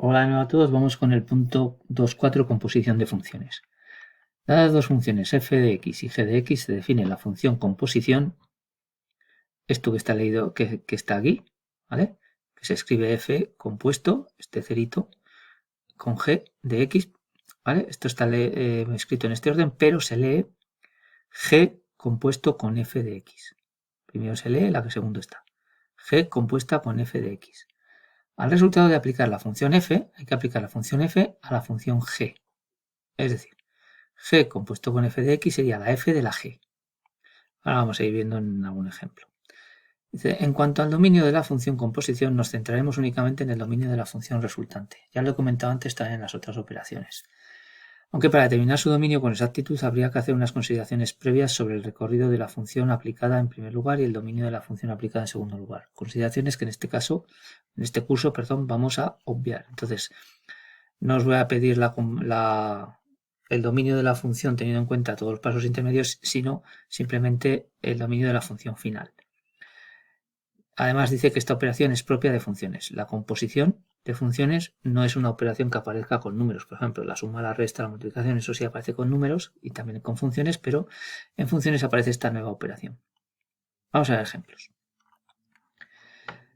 Hola de nuevo a todos, vamos con el punto 2.4, composición de funciones. Dadas dos funciones f de x y g de x, se define la función composición, esto que está leído, que está aquí, ¿vale? Que se escribe f compuesto, este cerito, con g de x, ¿vale? Esto está escrito en este orden, pero se lee g compuesto con f de x. Primero se lee la que segundo está. G compuesta con f de x. Al resultado de aplicar la función f, hay que aplicar la función f a la función g. Es decir, g compuesto con f de x sería la f de la g. Ahora vamos a ir viendo en algún ejemplo. Dice, en cuanto al dominio de la función composición, nos centraremos únicamente en el dominio de la función resultante. Ya lo he comentado antes también en las otras operaciones. Aunque para determinar su dominio con exactitud habría que hacer unas consideraciones previas sobre el recorrido de la función aplicada en primer lugar y el dominio de la función aplicada en segundo lugar. Consideraciones que en este curso, vamos a obviar. Entonces, no os voy a pedir el dominio de la función teniendo en cuenta todos los pasos intermedios, sino simplemente el dominio de la función final. Además dice que esta operación es propia de funciones. La composición de funciones no es una operación que aparezca con números. Por ejemplo, la suma, la resta, la multiplicación, eso sí aparece con números y también con funciones, pero en funciones aparece esta nueva operación. Vamos a ver ejemplos.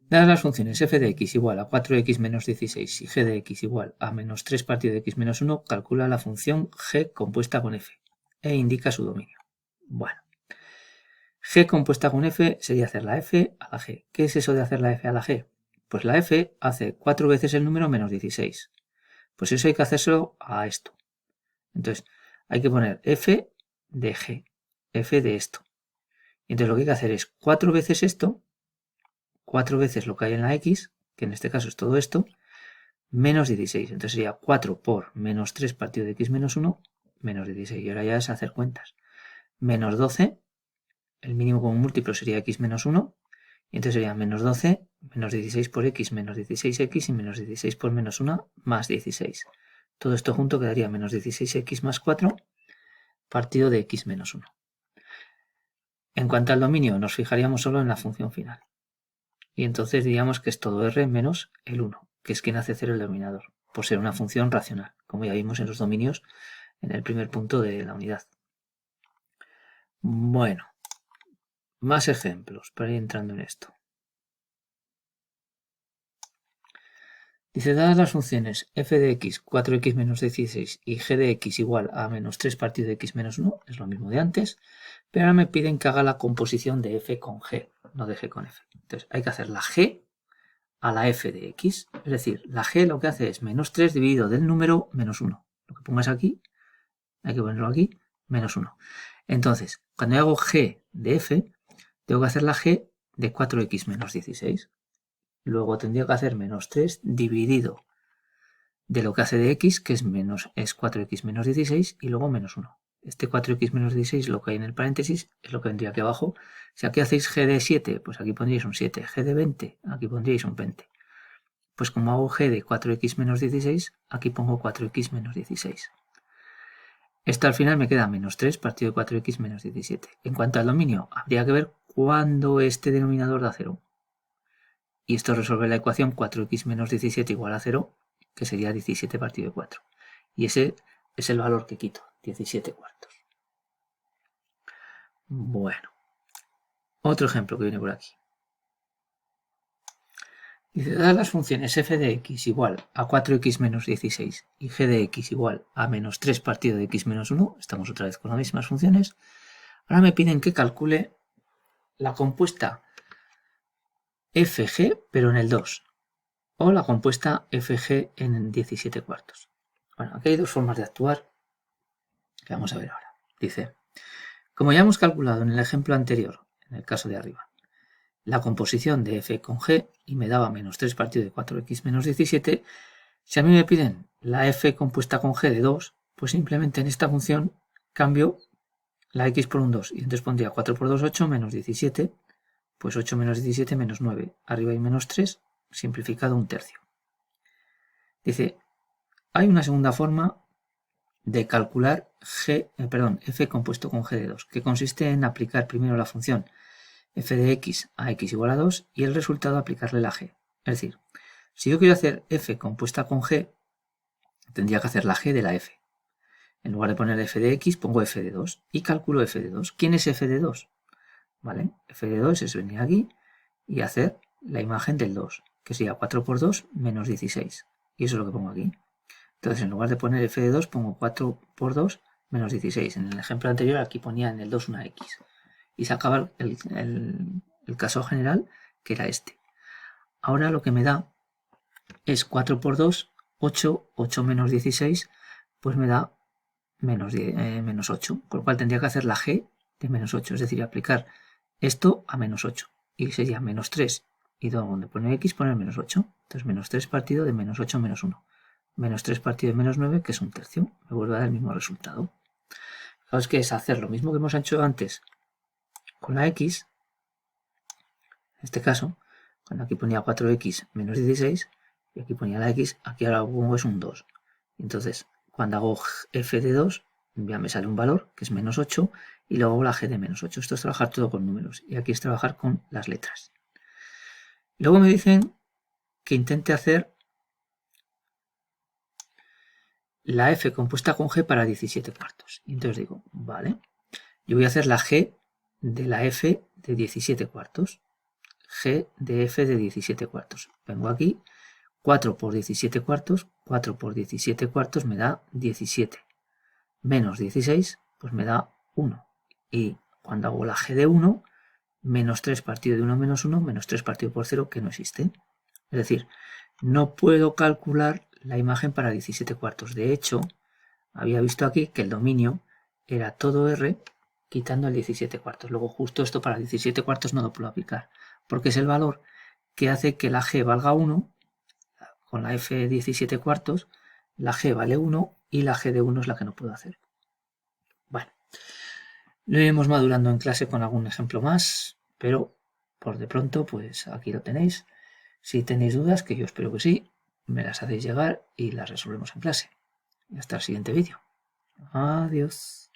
Dadas las funciones f de x igual a 4x menos 16 y g de x igual a menos 3 partido de x menos 1, calcula la función g compuesta con f e indica su dominio. Bueno, g compuesta con f sería hacer la f a la g. ¿Qué es eso de hacer la f a la g? Pues la f hace 4 veces el número menos 16. Pues eso hay que hacérselo a esto. Entonces, hay que poner f de g, f de esto. Y entonces lo que hay que hacer es 4 veces esto, 4 veces lo que hay en la x, que en este caso es todo esto, menos 16. Entonces sería 4 por menos 3 partido de x menos 1, menos 16. Y ahora ya es hacer cuentas. Menos 12, el mínimo como múltiplo sería x menos 1. Y entonces sería menos 12, menos 16 por x, menos 16x y menos 16 por menos 1, más 16. Todo esto junto quedaría menos 16x más 4 partido de x menos 1. En cuanto al dominio, nos fijaríamos solo en la función final. Y entonces diríamos que es todo r menos el 1, que es quien hace cero el denominador, por ser una función racional, como ya vimos en los dominios en el primer punto de la unidad. Bueno, más ejemplos para ir entrando en esto. Dice, dadas las funciones f de x, 4x menos 16 y g de x igual a menos 3 partido de x menos 1, es lo mismo de antes, pero ahora me piden que haga la composición de f con g, no de g con f. Entonces hay que hacer la g a la f de x, es decir, la g lo que hace es menos 3 dividido del número menos 1. Lo que pongas aquí, hay que ponerlo aquí, menos 1. Entonces, cuando yo hago g de f, tengo que hacer la g de 4x menos 16. Luego tendría que hacer menos 3 dividido de lo que hace de x, que es 4x menos 16, y luego menos 1. Este 4x menos 16, lo que hay en el paréntesis, es lo que vendría aquí abajo. Si aquí hacéis g de 7, pues aquí pondríais un 7. G de 20, aquí pondríais un 20. Pues como hago g de 4x menos 16, aquí pongo 4x menos 16. Esto al final me queda menos 3 partido de 4x menos 17. En cuanto al dominio, habría que ver cuándo este denominador da 0. Y esto resuelve la ecuación 4x menos 17 igual a 0, que sería 17 partido de 4. Y ese es el valor que quito, 17 cuartos. Bueno, otro ejemplo que viene por aquí. Dice, dadas las funciones f de x igual a 4x menos 16 y g de x igual a menos 3 partido de x menos 1, estamos otra vez con las mismas funciones, ahora me piden que calcule la compuesta fg, pero en el 2, o la compuesta fg en 17 cuartos. Bueno, aquí hay dos formas de actuar que vamos a ver ahora. Dice, como ya hemos calculado en el ejemplo anterior, en el caso de arriba, la composición de f con g y me daba menos 3 partido de 4x menos 17, si a mí me piden la f compuesta con g de 2, pues simplemente en esta función cambio la x por un 2 y entonces pondría 4 por 2, 8 menos 17, pues 8 menos 17 menos 9, arriba hay menos 3, simplificado un tercio. Dice, hay una segunda forma de calcular f compuesto con g de 2, que consiste en aplicar primero la función f de x a x igual a 2 y el resultado aplicarle la g. Es decir, Si yo quiero hacer f compuesta con g, tendría que hacer la g de la f. En lugar de poner f de x, pongo f de 2 y calculo f de 2. ¿Quién es f de 2? ¿Vale? F de 2 es venir aquí y hacer la imagen del 2, que sería 4 por 2 menos 16. Y eso es lo que pongo aquí. Entonces, en lugar de poner f de 2, pongo 4 por 2 menos 16. En el ejemplo anterior, aquí ponía en el 2 una x. Y sacaba el caso general, que era este. Ahora lo que me da es 4 por 2, 8, 8 menos 16, pues me da menos 8. Con lo cual tendría que hacer la g de menos 8, es decir, aplicar esto a menos 8. Y sería menos 3. Y donde pone x, poner menos 8. Entonces, menos 3 partido de menos 8 menos 1. Menos 3 partido de menos 9, que es un tercio. Me vuelve a dar el mismo resultado. Fijaos que es hacer lo mismo que hemos hecho antes con la x. En este caso, cuando aquí ponía 4x menos 16, y aquí ponía la x, aquí ahora pongo es un 2. Entonces, cuando hago f de 2, ya me sale un valor, que es menos 8, y luego hago la g de menos 8. Esto es trabajar todo con números, y aquí es trabajar con las letras. Luego me dicen que intente hacer la f compuesta con g para 17 cuartos. Y entonces digo, vale, yo voy a hacer la g de la f de 17 cuartos. G de f de 17 cuartos. Vengo aquí, 4 por 17 cuartos, 4 por 17 cuartos me da 17. Menos 16, pues me da 1. Y cuando hago la g de 1, menos 3 partido de 1 menos 1, menos 3 partido por 0, que no existe. Es decir, no puedo calcular la imagen para 17 cuartos. De hecho, había visto aquí que el dominio era todo R quitando el 17 cuartos. Luego justo esto para 17 cuartos no lo puedo aplicar, porque es el valor que hace que la G valga 1, con la F 17 cuartos, la G vale 1 y la G de 1 es la que no puedo hacer. Bueno, lo iremos madurando en clase con algún ejemplo más, pero por de pronto, pues aquí lo tenéis. Si tenéis dudas, que yo espero que sí, me las hacéis llegar y las resolvemos en clase. Y hasta el siguiente vídeo. Adiós.